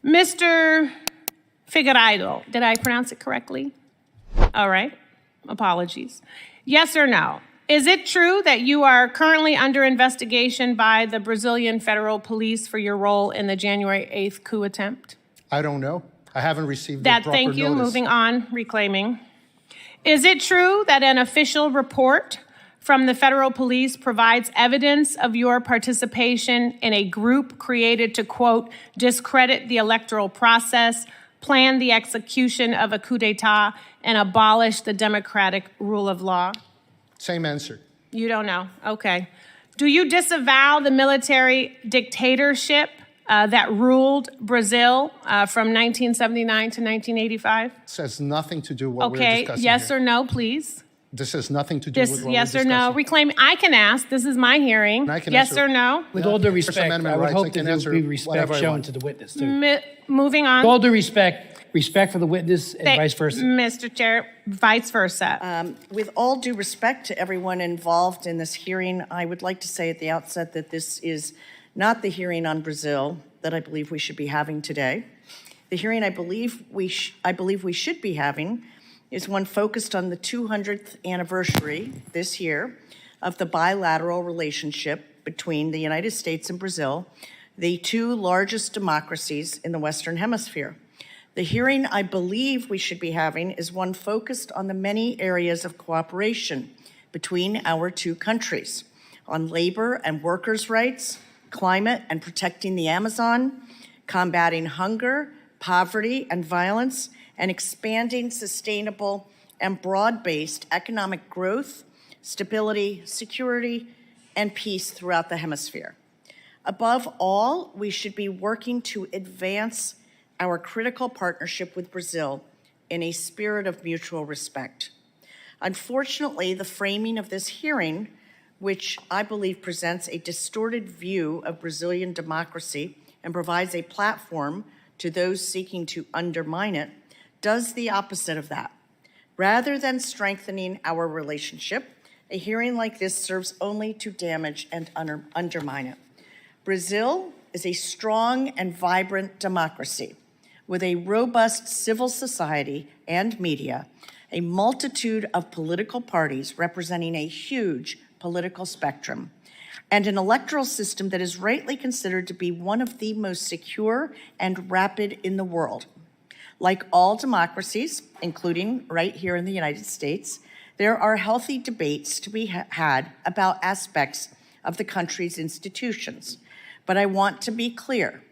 Mr. Figueiredo, did I pronounce it correctly? All right, apologies. Yes or no? Is it true that you are currently under investigation by the Brazilian Federal Police for your role in the January 8th coup attempt? I don't know. I haven't received the proper Thank you. notice. Moving on, reclaiming. Is it true that an official report from the federal police provides evidence of your participation in a group created to, quote, discredit the electoral process, plan the execution of a coup d'etat, and abolish the democratic rule of law? Same answer. You don't know. Okay. Do you disavow the military dictatorship that ruled Brazil from 1979 to 1985? This has nothing to do with what we're discussing Okay, yes here. or no, please? This has nothing to do with what Yes we're or discussing. no? Reclaim. I can ask. This is my hearing. And I can Yes answer. or no? With all due First respect, Amendment I would rights, I hope can that there answer would be respect whatever I shown want. to the witness, too. Moving on. With all due respect for the witness and vice versa. Mr. Chair, vice versa. With all due respect to everyone involved in this hearing, I would like to say at the outset that this is not the hearing on Brazil that I believe we should be having today. The hearing I believe we should be having is one focused on the 200th anniversary this year of the bilateral relationship between the United States and Brazil, the two largest democracies in the Western Hemisphere. The hearing I believe we should be having is one focused on the many areas of cooperation between our two countries, on labor and workers' rights, climate and protecting the Amazon, combating hunger, poverty, and violence, and expanding sustainable and broad-based economic growth, stability, security, and peace throughout the hemisphere. Above all, we should be working to advance our critical partnership with Brazil in a spirit of mutual respect. Unfortunately, the framing of this hearing, which I believe presents a distorted view of Brazilian democracy and provides a platform to those seeking to undermine it, does the opposite of that. Rather than strengthening our relationship, a hearing like this serves only to damage and undermine it. Brazil is a strong and vibrant democracy with a robust civil society and media, a multitude of political parties representing a huge political spectrum, and an electoral system that is rightly considered to be one of the most secure and rapid in the world. Like all democracies, including right here in the United States, there are healthy debates to be had about aspects of the country's institutions. But I want to be clear,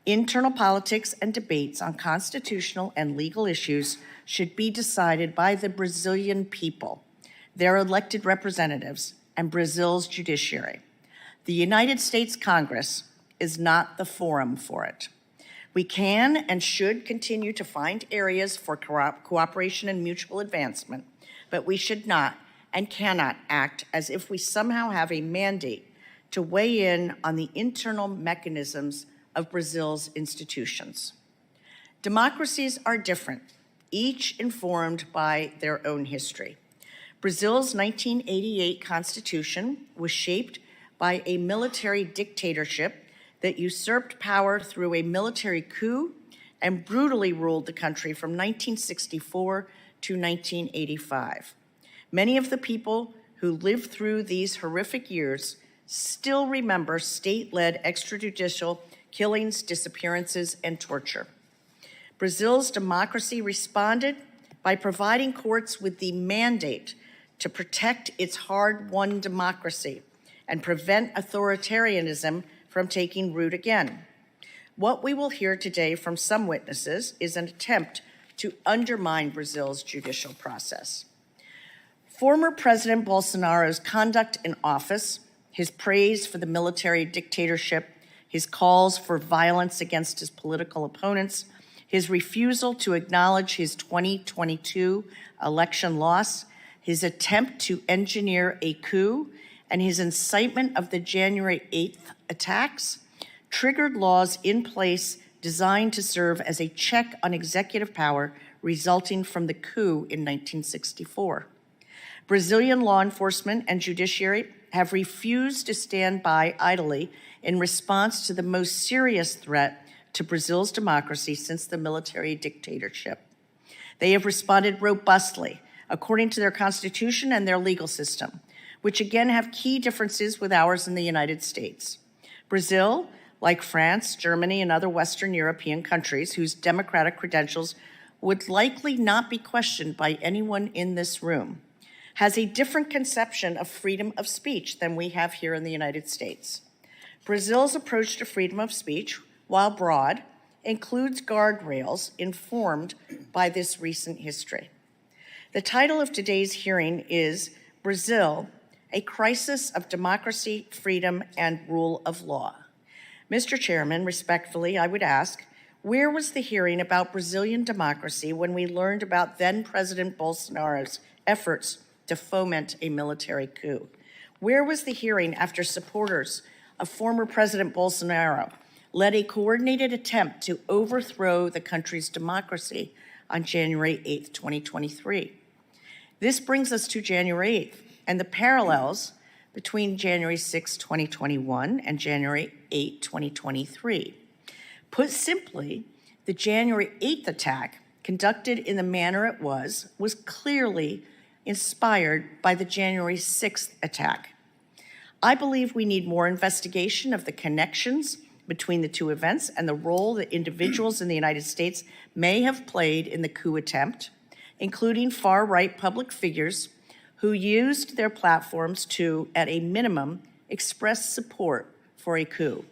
internal politics and debates on constitutional and legal issues should be decided by the Brazilian people, their elected representatives, and Brazil's judiciary. The United States Congress is not the forum for it. We can and should continue to find areas for cooperation and mutual advancement, but we should not and cannot act as if we somehow have a mandate to weigh in on the internal mechanisms of Brazil's institutions. Democracies are different, each informed by their own history. Brazil's 1988 Constitution was shaped by a military dictatorship that usurped power through a military coup and brutally ruled the country from 1964 to 1985. Many of the people who lived through these horrific years still remember state-led extrajudicial killings, disappearances, and torture. Brazil's democracy responded by providing courts with the mandate to protect its hard-won democracy and prevent authoritarianism from taking root again. What we will hear today from some witnesses is an attempt to undermine Brazil's judicial process. Former President Bolsonaro's conduct in office, his praise for the military dictatorship, his calls for violence against his political opponents, his refusal to acknowledge his 2022 election loss, his attempt to engineer a coup, and his incitement of the January 8th attacks triggered laws in place designed to serve as a check on executive power resulting from the coup in 1964. Brazilian law enforcement and judiciary have refused to stand by idly in response to the most serious threat to Brazil's democracy since the military dictatorship. They have responded robustly, according to their constitution and their legal system, which again have key differences with ours in the United States. Brazil, like France, Germany, and other Western European countries whose democratic credentials would likely not be questioned by anyone in this room, has a different conception of freedom of speech than we have here in the United States. Brazil's approach to freedom of speech, while broad, includes guardrails informed by this recent history. The title of today's hearing is Brazil, a Crisis of Democracy, Freedom, and Rule of Law. Mr. Chairman, respectfully, I would ask, where was the hearing about Brazilian democracy when we learned about then-President Bolsonaro's efforts to foment a military coup? Where was the hearing after supporters of former President Bolsonaro led a coordinated attempt to overthrow the country's democracy on January 8th, 2023? This brings us to January 8th and the parallels between January 6, 2021 and January 8, 2023. Put simply, the January 8th attack, conducted in the manner it was clearly inspired by the January 6th attack. I believe we need more investigation of the connections between the two events and the role that individuals in the United States may have played in the coup attempt, including far-right public figures who used their platforms to, at a minimum, express support for a coup.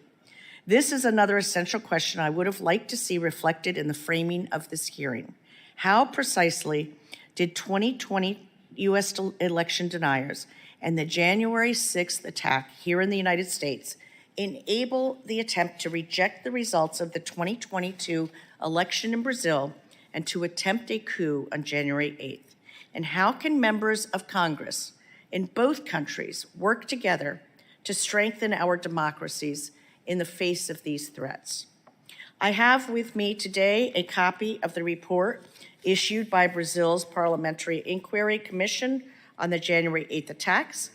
This is another essential question I would have liked to see reflected in the framing of this hearing. How precisely did 2020 U.S. election deniers and the January 6th attack here in the United States enable the attempt to reject the results of the 2022 election in Brazil and to attempt a coup on January 8th? And how can members of Congress in both countries work together to strengthen our democracies in the face of these threats? I have with me today a copy of the report issued by Brazil's Parliamentary Inquiry Commission on the January 8th attacks.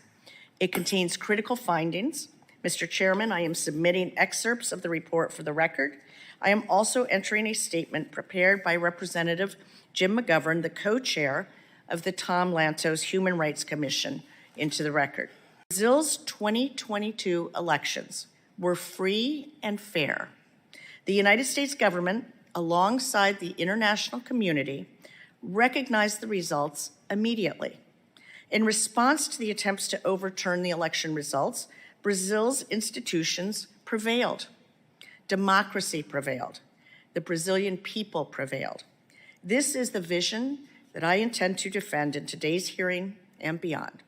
It contains critical findings. Mr. Chairman, I am submitting excerpts of the report for the record. I am also entering a statement prepared by Representative Jim McGovern, the co-chair of the Tom Lantos Human Rights Commission, into the record. Brazil's 2022 elections were free and fair. The United States government, alongside the international community, recognized the results immediately. In response to the attempts to overturn the election results, Brazil's institutions prevailed. Democracy prevailed. The Brazilian people prevailed. This is the vision that I intend to defend in today's hearing and beyond.